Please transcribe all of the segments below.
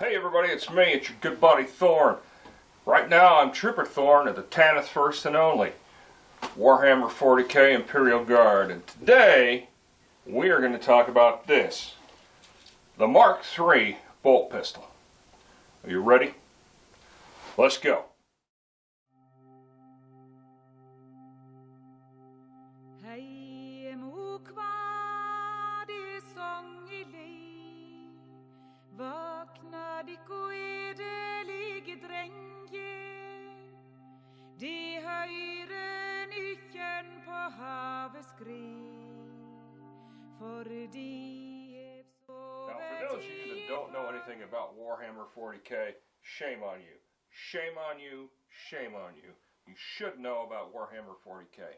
Hey everybody, it's me, it's your good buddy Thorn. Right now I'm Trooper Thorn of the 10th First and Only Warhammer 40K Imperial Guard, and today we are going to talk about this, the Mark III Bolt Pistol. Are you ready? Let's go. Now, for those of you that don't know anything about Warhammer 40K, shame on you. Shame on you. Shame on you. You should know about Warhammer 40K.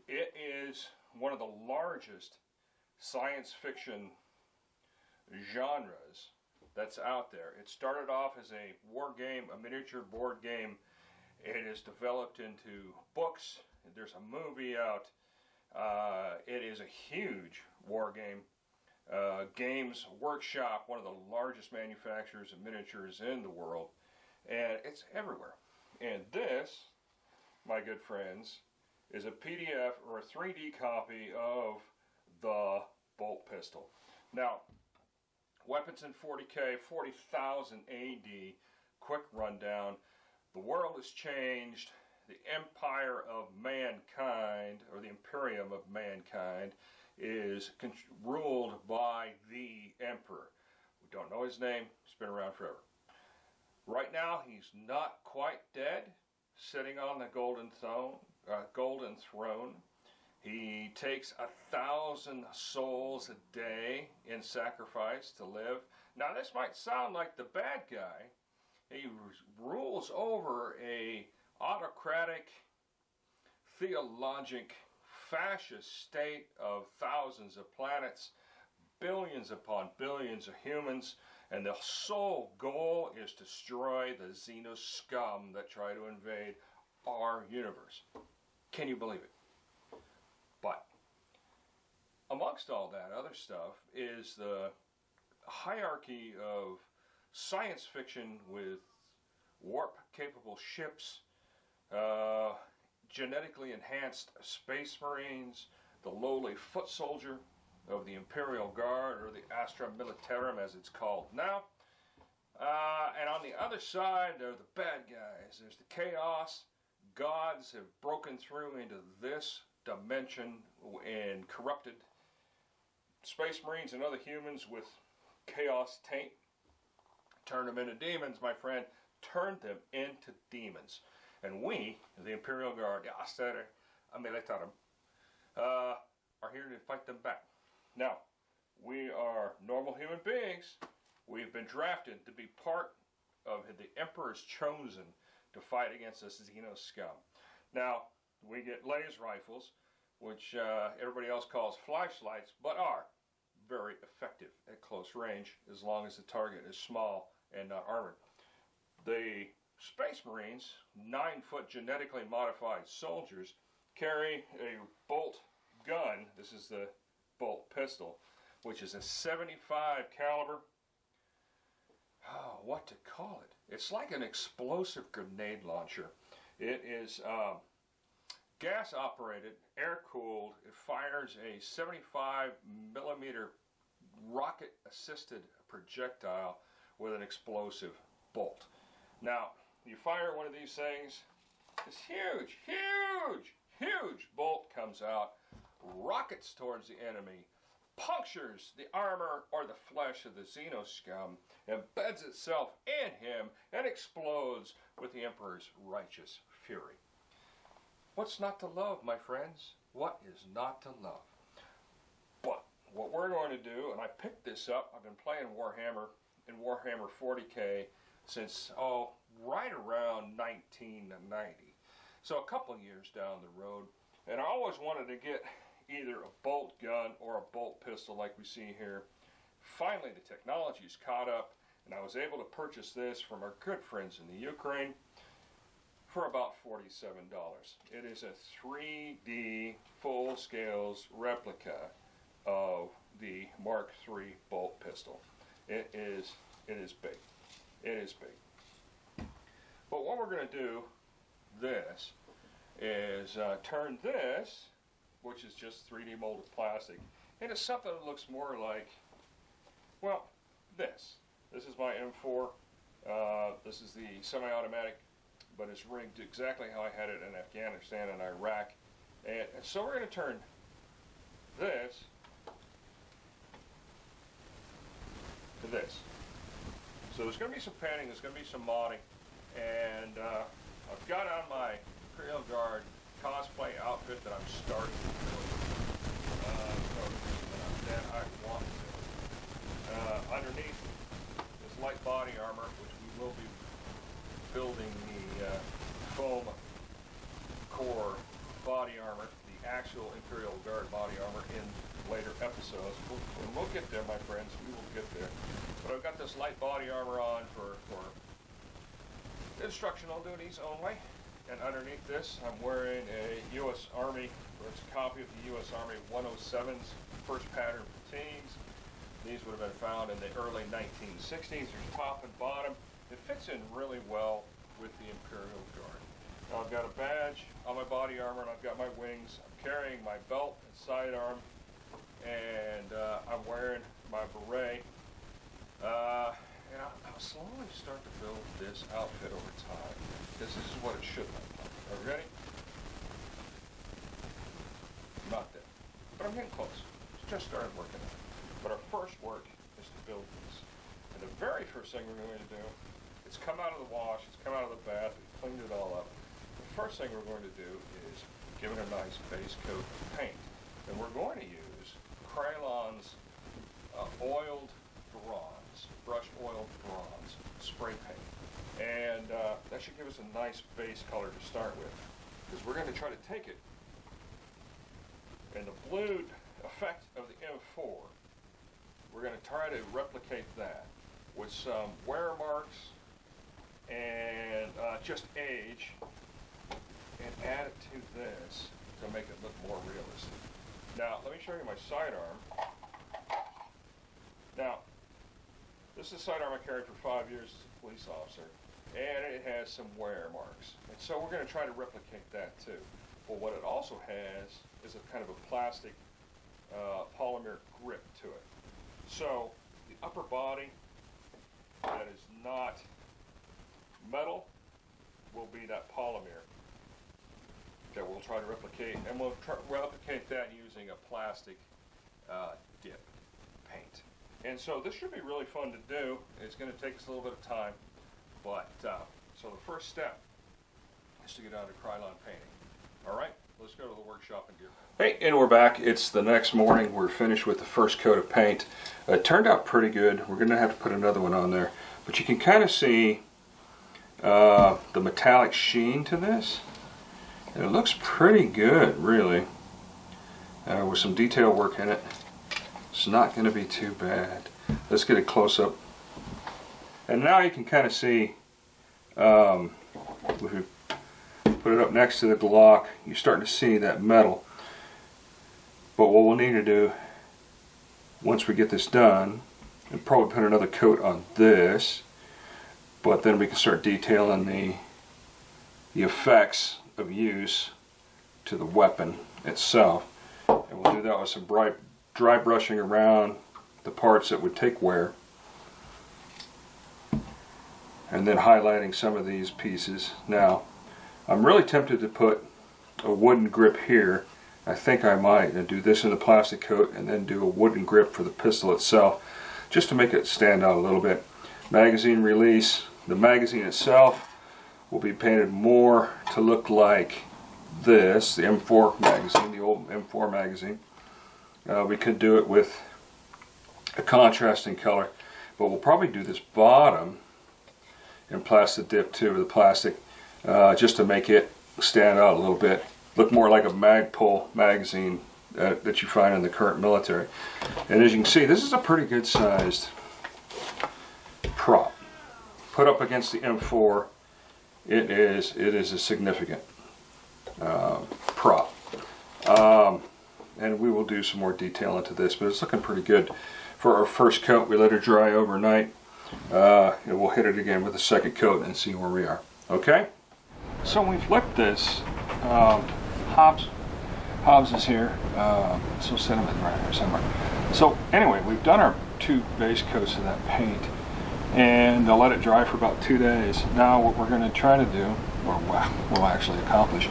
It is one of the largest science fiction genres that's out there. It started off as a war game, a miniature board game. It is developed into books. There's a movie out. It is a huge war game. Games Workshop, one of the largest manufacturers of miniatures in the world, and it's everywhere. And this, my good friends, is a PDF or a 3D copy of the Bolt Pistol. Now, weapons in 40K, 40,000 AD, quick rundown. The world has changed. The empire of mankind, or the imperium of mankind, is ruled by the emperor. We don't know his name. He's been around forever. Right now, he's not quite dead, sitting on the golden throne. He takes 1,000 souls a day in sacrifice to live. Now, this might sound like the bad guy. He rules over a autocratic, theologic, fascist state of thousands of planets, billions upon billions of humans, and the sole goal is to destroy the Xeno scum that try to invade our universe. Can you believe it? But amongst all that other stuff is the hierarchy of science fiction with warp-capable ships, genetically enhanced space marines, the lowly foot soldier of the Imperial Guard, or the Astra Militarum as it's called now. And on the other side, there are the bad guys. There's the chaos. Gods have broken through into this dimension and corrupted space marines and other humans with chaos taint. Turned them into demons, my friend. Turned them into demons. And we, the Imperial Guard, Militarum, are here to fight them back. Now, we are normal human beings. We've been drafted to be part of the Emperor's chosen to fight against this Xeno scum. Now, we get laser rifles, which everybody else calls flashlights, but are very effective at close range as long as the target is small and not armored. The Space Marines, 9-foot genetically modified soldiers, carry a bolt gun. This is the Bolt Pistol, which is a 75 caliber. Oh, what to call it? It's like an explosive grenade launcher. It is gas operated, air cooled. It fires a 75 millimeter rocket assisted projectile with an explosive bolt. Now, you fire one of these things, this huge bolt comes out, rockets towards the enemy, punctures the armor or the flesh of the Xeno scum, embeds itself in him, and explodes with the Emperor's righteous fury. What's not to love, my friends? What is not to love? But what we're going to do, and I picked this up, I've been playing Warhammer in Warhammer 40K since, right around 1990. So a couple years down the road. And I always wanted to get either a bolt gun or a bolt pistol like we see here. Finally, the technology's caught up, and I was able to purchase this from our good friends in the Ukraine for about $47. It is a 3D full-scale replica of the Mark III Bolt Pistol. It is big. It is big. But what we're going to do this is turn this, which is just 3D molded plastic, into something that looks more like, well, this. This is my M4. This is the semi-automatic, but it's rigged exactly how I had it in Afghanistan and Iraq. And so we're going to turn this to this. So there's going to be some painting, there's going to be some modding, and I've got on my Imperial Guard cosplay outfit that I'm starting to build. That I want to. Underneath this light body armor, which we will be building the foam core body armor, the actual Imperial Guard body armor in later episodes. We'll get there, my friends, we will get there. But I've got this light body armor on for instructional duties only. And underneath this, I'm wearing a U.S. Army, or it's a copy of the U.S. Army 107's first pattern fatigues. These would have been found in the early 1960s. There's top and bottom. It fits in really well with the Imperial Guard. Now I've got a badge on my body armor, and I've got my wings. I'm carrying my belt and sidearm, and I'm wearing my beret. And I'll slowly start to build this outfit over time, because this is what it should look like. Are we ready? Not there. But I'm getting close. Just started working on it. But our first work is to build this. And the very first thing we're going to do, it's come out of the wash, it's come out of the bath, we cleaned it all up. The first thing we're going to do is give it a nice base coat of paint. And we're going to use Krylon's oiled bronze, brushed oiled bronze spray paint. And that should give us a nice base color to start with, because we're going to try to take it and the blued effect of the M4, we're going to try to replicate that with some wear marks and just age, and add it to this to make it look more realistic. Now, let me show you my sidearm. Now, this is a sidearm I carried for 5 years as a police officer, and it has some wear marks. And so we're going to try to replicate that too. Well, what it also has is a kind of a plastic polymer grip to it. So the upper body that is not metal will be that polymer that we'll try to replicate, and we'll replicate that using a plastic dip paint. And so this should be really fun to do. It's going to take us a little bit of time, but so the first step is to get on to Krylon painting. All right, let's go to the workshop and get. Hey, and we're back. It's the next morning. We're finished with the first coat of paint. It turned out pretty good. We're going to have to put another one on there, but you can kind of see the metallic sheen to this, and it looks pretty good, really, with some detail work in it. It's not going to be too bad. Let's get a close-up. And now you can kind of see, if you put it up next to the Glock, you're starting to see that metal. But what we'll need to do, once we get this done, and probably put another coat on this, but then we can start detailing the effects of use to the weapon itself. And we'll do that with some dry brushing around the parts that would take wear, and then highlighting some of these pieces. Now, I'm really tempted to put a wooden grip here. I think I might, and do this in the plastic coat and then do a wooden grip for the pistol itself, just to make it stand out a little bit. Magazine release. The magazine itself will be painted more to look like this, the M4 magazine, the old M4 magazine. We could do it with a contrasting color, but we'll probably do this bottom in plastic dip too, the plastic, just to make it stand out a little bit, look more like a Magpul magazine that you find in the current military. And as you can see, this is a pretty good sized prop. Put up against the M4, it is a significant prop. And we will do some more detail into this, but it's looking pretty good. For our first coat, we let it dry overnight. we'll hit it again with a second coat and see where we are. Okay? So we've licked this. Hobbs is here. So cinnamon right here somewhere. So anyway, we've done our 2 base coats of that paint, and I'll let it dry for about 2 days. Now what we're going to try to do, or we'll actually accomplish,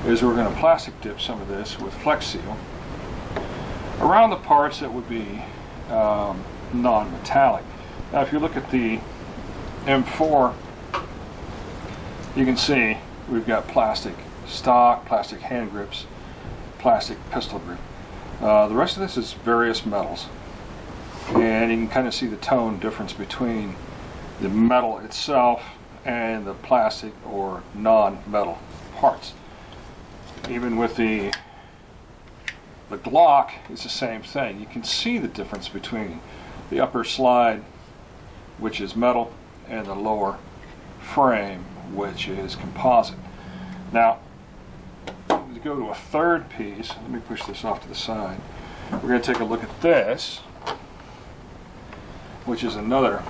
is we're going to plastic dip some of this with Flex Seal around the parts that would be non-metallic. Now if you look at the M4, you can see we've got plastic stock, plastic hand grips, plastic pistol grip. The rest of this is various metals, and you can kind of see the tone difference between the metal itself and the plastic or non-metal parts. Even with the Glock, it's the same thing. You can see the difference between the upper slide, which is metal, and the lower frame, which is composite. Now, to go to a third piece, let me push this off to the side. We're going to take a look at this, which is another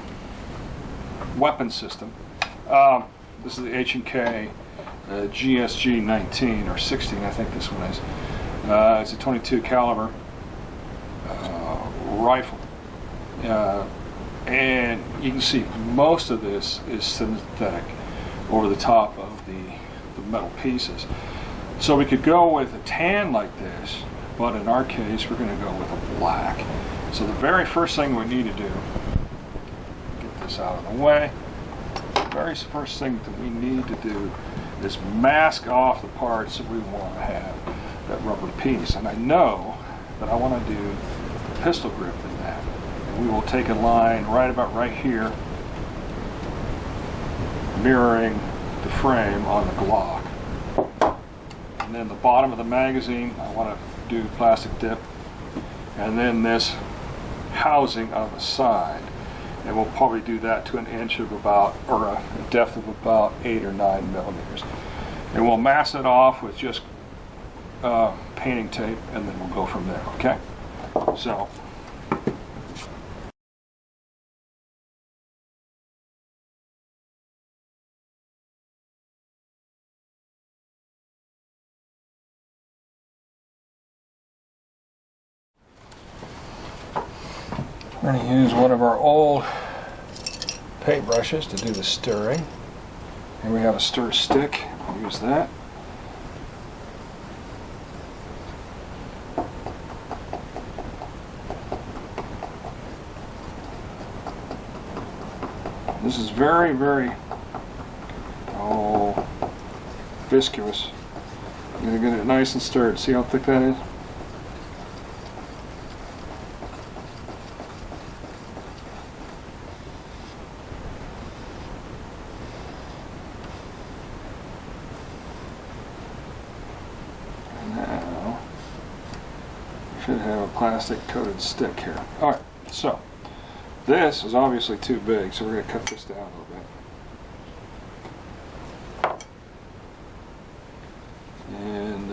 weapon system. This is the H&K GSG 19 or 16, I think this one is. It's a 22 caliber rifle, and you can see most of this is synthetic over the top of the metal pieces. So we could go with a tan like this, but in our case we're going to go with a black. So the very first thing we need to do, get this out of the way, the very first thing that we need to do is mask off the parts that we want to have that rubber piece. And I know that I want to do pistol grip in that. And we will take a line right about right here, mirroring the frame on the Glock. And then the bottom of the magazine, I want to do plastic dip. And then this housing on the side. And we'll probably do that to an inch of about, or a depth of about 8 or 9 millimeters. And we'll mask it off with just painting tape, and then we'll go from there, okay? So, we're going to use one of our old paint brushes to do the stirring. And we have a stir stick. We'll use that. This is very, very viscous. I'm going to get it nice and stirred. See how thick that is? Now, we should have a plastic coated stick here. Alright, so this is obviously too big, so we're going to cut this down a little bit. And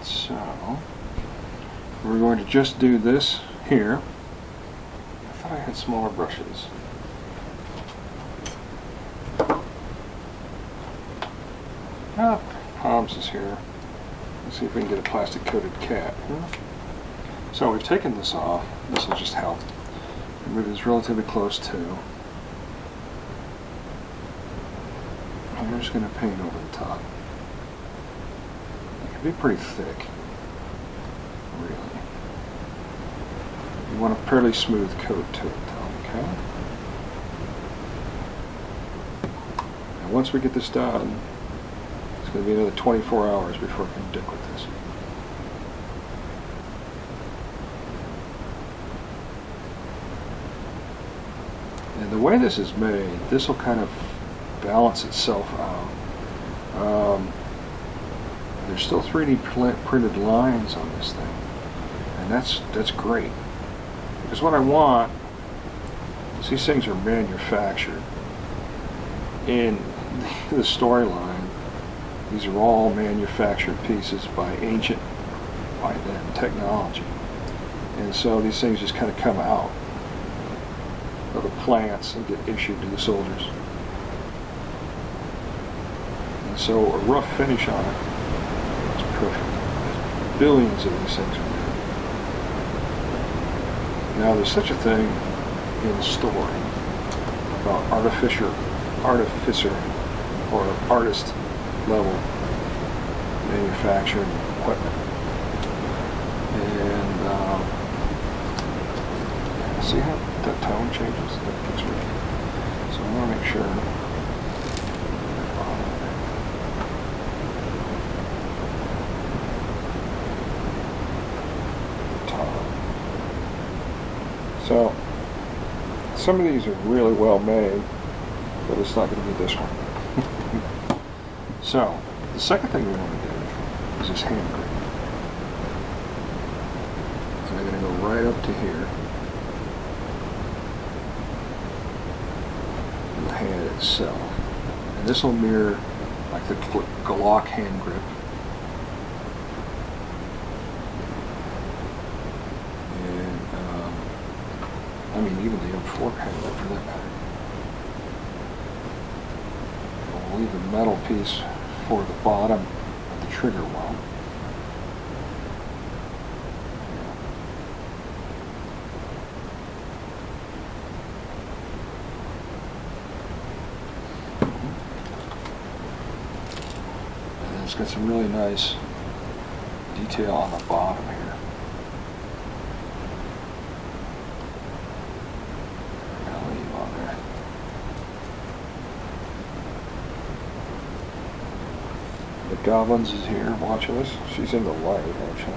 so we're going to just do this here. I thought I had smaller brushes. Hobbs is here. Let's see if we can get a plastic coated cap. So we've taken this off. This will just help. Move this relatively close to. And we're just going to paint over the top. It can be pretty thick, really. You want a fairly smooth coat to it, though, okay? And once we get this done, it's going to be another 24 hours before we can dick with this. And the way this is made, this will kind of balance itself out. There's still 3D printed lines on this thing, and that's great. Because what I want is these things are manufactured in the storyline. These are all manufactured pieces by then technology, and so these things just kind of come out. of the plants that get issued to the soldiers. And so a rough finish on it is perfect. There's billions of these things are made. Now there's such a thing in the store about artificer or artist level manufacturing equipment. And see how that tone changes? That gets rid. So I want to make sure. So some of these are really well made, but it's not going to be this one. So the second thing we want to do is this hand grip. And I'm going to go right up to here. And the hand itself. And this will mirror like the Glock hand grip. I mean, even the M4 hand grip for that matter. We'll leave a metal piece for the bottom of the trigger well. And then it's got some really nice detail on the bottom here. Goblins is here watching us. She's in the light, actually.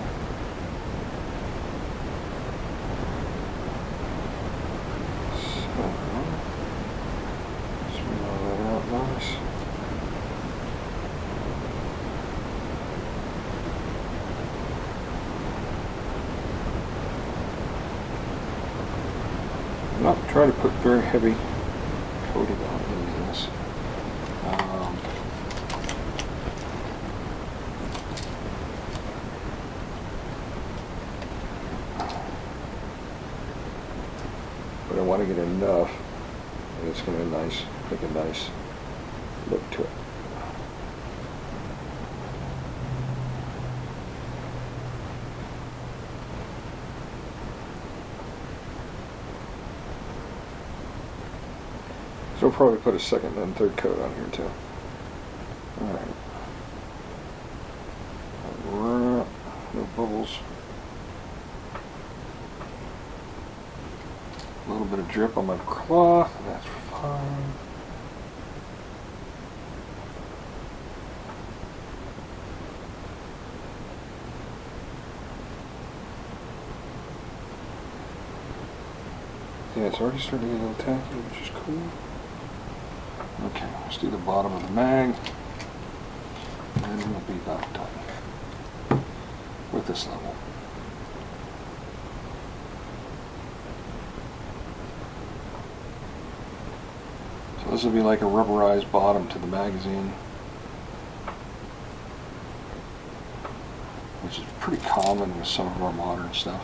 So, smell that out nice. I'm not trying to put very heavy coating on any of this. But I want to get enough, and it's going to make a nice look to it. So we'll probably put a second and third coat on here too. Alright. No bubbles. A little bit of drip on my cloth, that's fine. Yeah, it's already starting to get a little tacky, which is cool. Okay, let's do the bottom of the mag, and then we'll be about done with this level. So this will be like a rubberized bottom to the magazine, which is pretty common with some of our modern stuff.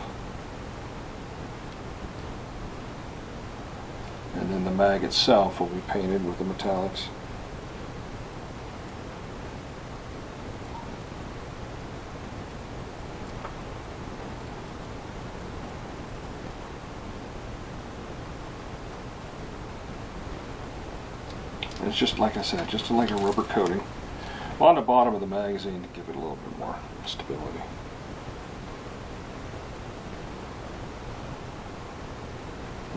And then the mag itself will be painted with the metallics. And it's just like I said, just like a rubber coating on the bottom of the magazine to give it a little bit more stability.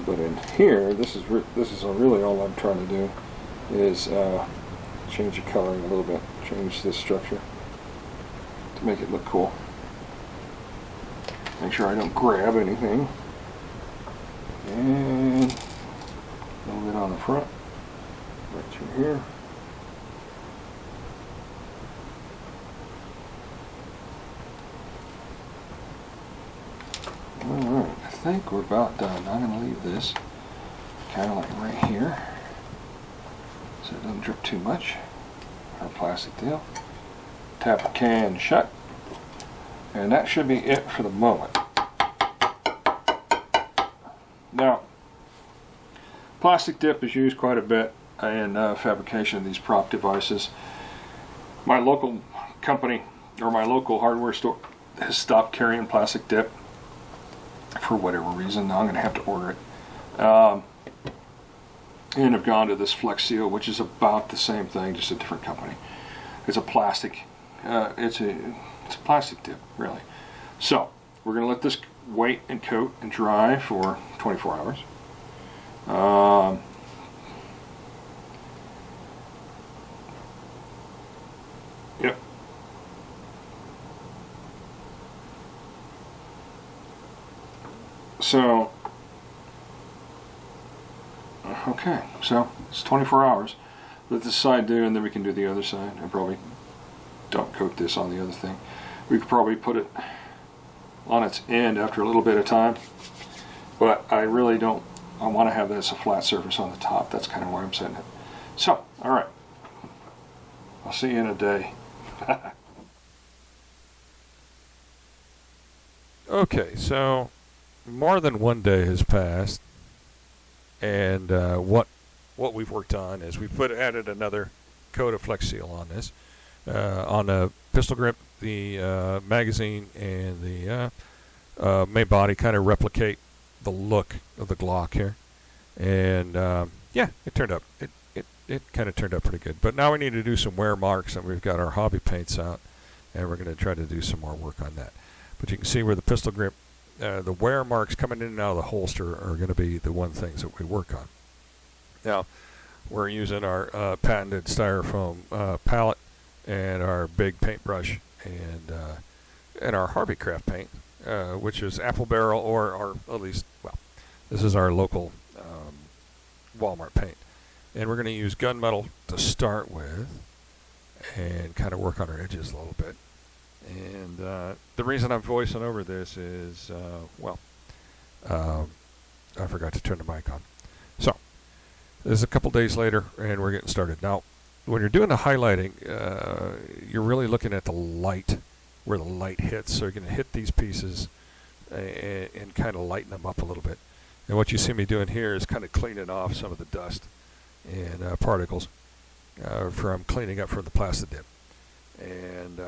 But in here, this is really all I'm trying to do is change the coloring a little bit, change this structure to make it look cool. Make sure I don't grab anything. And a little bit on the front, right through here. Alright, I think we're about done. I'm going to leave this kind of like right here so it doesn't drip too much. Our plastic deal. Tap the can shut. And that should be it for the moment. Now, Plastic dip is used quite a bit in fabrication of these prop devices. My local company, or my local hardware store, has stopped carrying plastic dip for whatever reason. Now I'm going to have to order it. And I've gone to this Flex Seal, which is about the same thing, just a different company. It's a plastic. It's a plastic dip, really. So we're going to let this wait and coat and dry for 24 hours. Yep. So, okay, so it's 24 hours. Let this side do, and then we can do the other side. I probably don't coat this on the other thing. We could probably put it on its end after a little bit of time, but I really don't. I want to have this a flat surface on the top. That's kind of where I'm setting it. So, all right. I'll see you in a day. Okay, so more than one day has passed, and what we've worked on is we've added another coat of Flex Seal on this, on the pistol grip, the magazine, and the main body kind of replicate the look of the Glock here, and yeah, it turned up. It kind of turned out pretty good. But now we need to do some wear marks, and we've got our hobby paints out, and we're going to try to do some more work on that. But you can see where the pistol grip, the wear marks coming in and out of the holster are going to be the one things that we work on. Now, we're using our patented styrofoam palette and our big paintbrush and our Hobbycraft paint, which is apple barrel, or at least, well, this is our local Walmart paint. And we're going to use gunmetal to start with and kind of work on our edges a little bit. And the reason I'm voicing over this is, I forgot to turn the mic on. So, this is a couple days later, and we're getting started. Now, when you're doing the highlighting, you're really looking at the light, where the light hits. So you're going to hit these pieces and kind of lighten them up a little bit. And what you see me doing here is kind of cleaning off some of the dust and particles from cleaning up from the plastic dip. And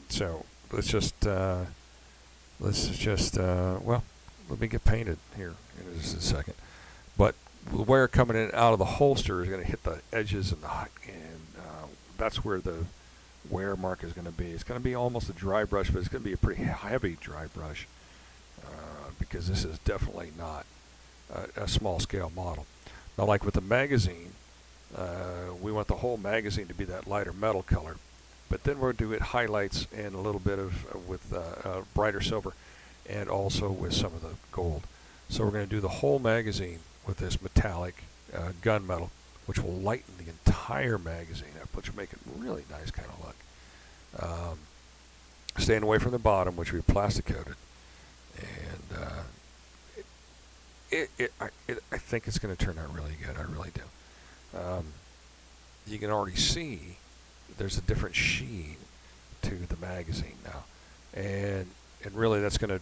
so let's just well, let me get painted here in just a second. But the wear coming in and out of the holster is going to hit the edges and that's where the wear mark is going to be. It's going to be almost a dry brush, but it's going to be a pretty heavy dry brush because this is definitely not a small scale model. Now, like with the magazine, we want the whole magazine to be that lighter metal color, but then we'll do it highlights and a little bit of with brighter silver, and also with some of the gold. So we're going to do the whole magazine with this metallic gunmetal, which will lighten the entire magazine up, which will make it really nice kind of look. Staying away from the bottom, which we plastic coated, and I think it's going to turn out really good. I really do. You can already see there's a different sheen to the magazine now, and really that's going to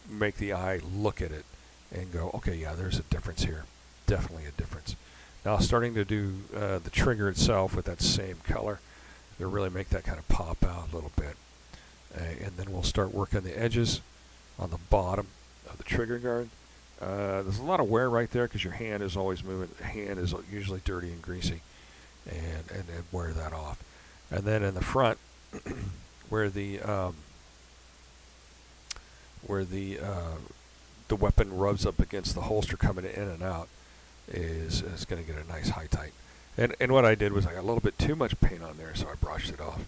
make the eye look at it and go, okay, yeah, there's a difference here. Definitely a difference. Now, starting to do the trigger itself with that same color, to really make that kind of pop out a little bit. And then we'll start working the edges on the bottom of the trigger guard. There's a lot of wear right there because your hand is always moving. The hand is usually dirty and greasy, and wear that off. And then in the front, where the weapon rubs up against the holster coming in and out, is going to get a nice high tight. And what I did was I got a little bit too much paint on there, so I brushed it off.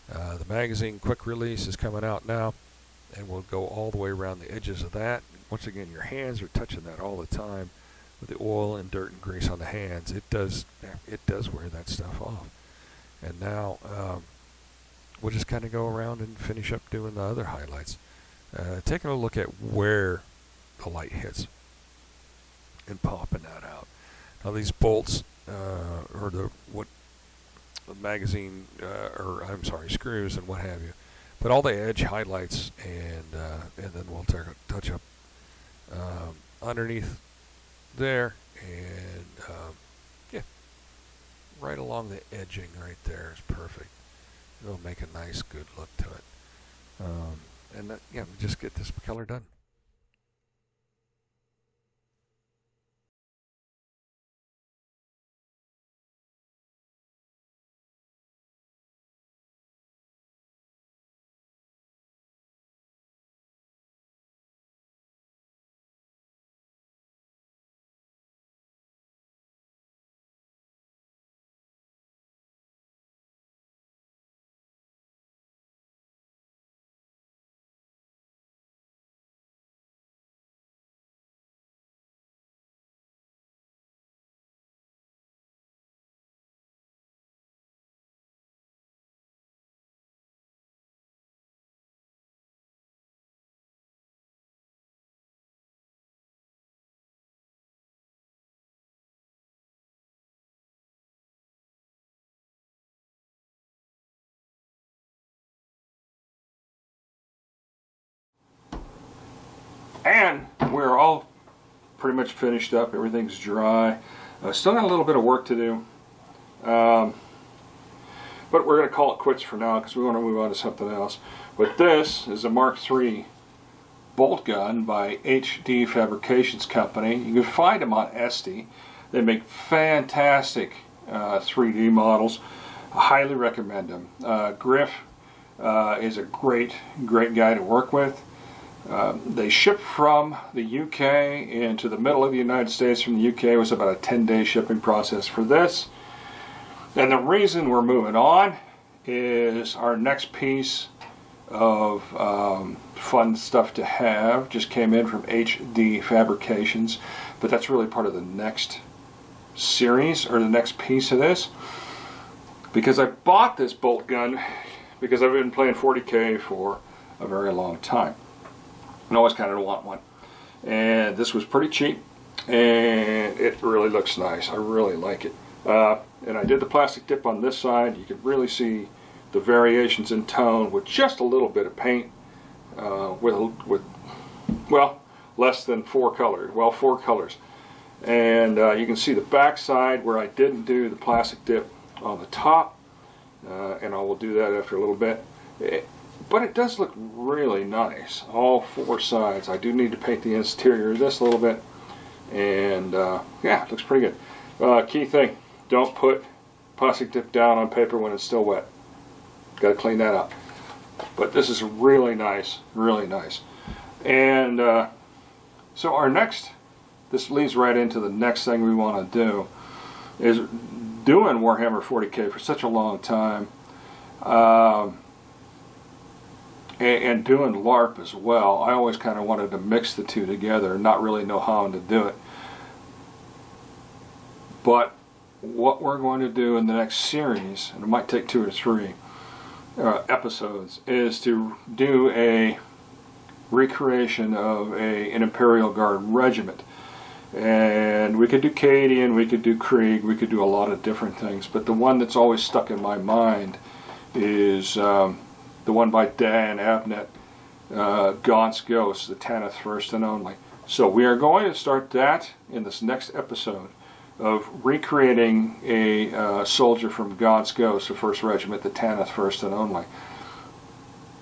The magazine quick release is coming out now, and we'll go all the way around the edges of that. Once again, your hands are touching that all the time with the oil and dirt and grease on the hands. It does wear that stuff off. And now we'll just kind of go around and finish up doing the other highlights. Taking a look at where the light hits and popping that out. Now these bolts or the magazine screws and what have you. But all the edge highlights and then we'll touch up underneath there, and yeah, right along the edging right there is perfect. It'll make a nice, good look to it. And that, yeah, just get this color done. And we're all pretty much finished up. Everything's dry. Still got a little bit of work to do. But we're going to call it quits for now because we want to move on to something else. But this is a Mark III bolt gun by HDFabricationCo. You can find them on Esty. They make fantastic 3D models. I highly recommend them. Griff is a great guy to work with. They ship from the UK into the middle of the United States. From the UK, it was about a 10-day shipping process for this. And the reason we're moving on is our next piece of fun stuff to have just came in from HD Fabrications, but that's really part of the next series, or the next piece of this, because I bought this bolt gun because I've been playing 40K for a very long time and always kind of want one, and this was pretty cheap and it really looks nice. I really like it. And I did the plastic dip on this side. You can really see the variations in tone with just a little bit of paint, with well, less than 4 colors. Well, 4 colors. And you can see the back side where I didn't do the plastic dip on the top, and I will do that after a little bit. But it does look really nice, all 4 sides. I do need to paint the interior just a little bit, and yeah, it looks pretty good. Key thing, don't put plastic dip down on paper when it's still wet. Got to clean that up. But this is really nice, really nice. And so our next, this leads right into the next thing we want to do, is doing Warhammer 40K for such a long time, and doing LARP as well. I always kind of wanted to mix the two together and not really know how to do it. But what we're going to do in the next series, and it might take 2 or 3 episodes, is to do a recreation of an Imperial Guard regiment. And we could do Cadian, we could do Krieg, we could do a lot of different things, but the one that's always stuck in my mind is the one by Dan Abnett, Gaunt's Ghost, the Tanith First and Only. So we are going to start that in this next episode, of recreating a soldier from Gaunt's Ghost, the 1st Regiment, the Tanith First and Only.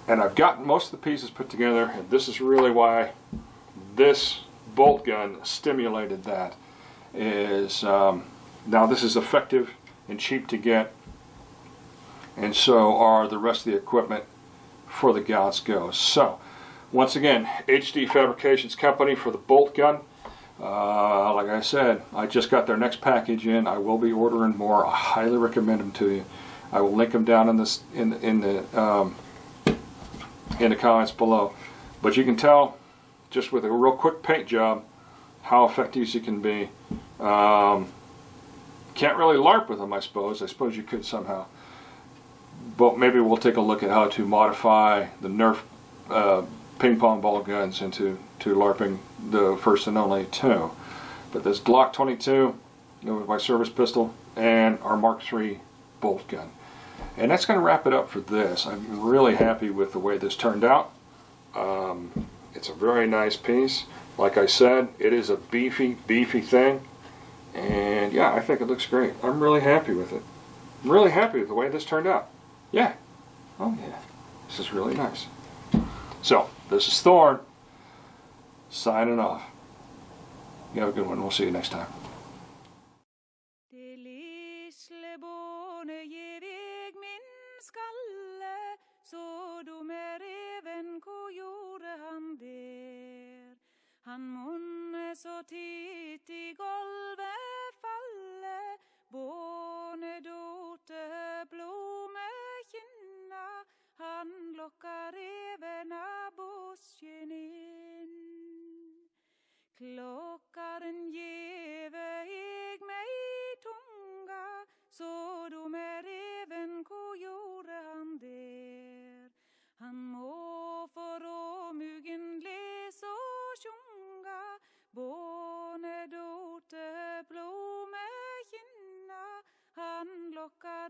And I've got most of the pieces put together, and this is really why this bolt gun stimulated that. Is now this is effective and cheap to get, and so are the rest of the equipment for the Gaunt's Ghost. So once again, HDFabricationCo for the bolt gun. Like I said, I just got their next package in. I will be ordering more. I highly recommend them to you. I will link them down in this in the comments below. But you can tell just with a real quick paint job how effective you can be. Can't really LARP with them, I suppose. I suppose you could somehow. But maybe we'll take a look at how to modify the Nerf ping pong ball guns into LARPing the First and Only 2. But this Glock 22 with my service pistol and our Mark III bolt gun. And that's going to wrap it up for this. I'm really happy with the way this turned out. It's a very nice piece. Like I said, it is a beefy thing. And yeah, I think it looks great. I'm really happy with it. I'm really happy with the way this turned out. Yeah. Oh yeah. This is really nice. So, this is Thorn, signing off. You have a good one. We'll see you next time. Han munne så titt I golvet falle, båne dote blommekinna, han lokkar revena busken inn. Klokkaren gjeve eg meg tunga, så do med reven, hvor gjorde han der? Han må for åmugen les og sjunga, båne dote blommekinna, han lokkar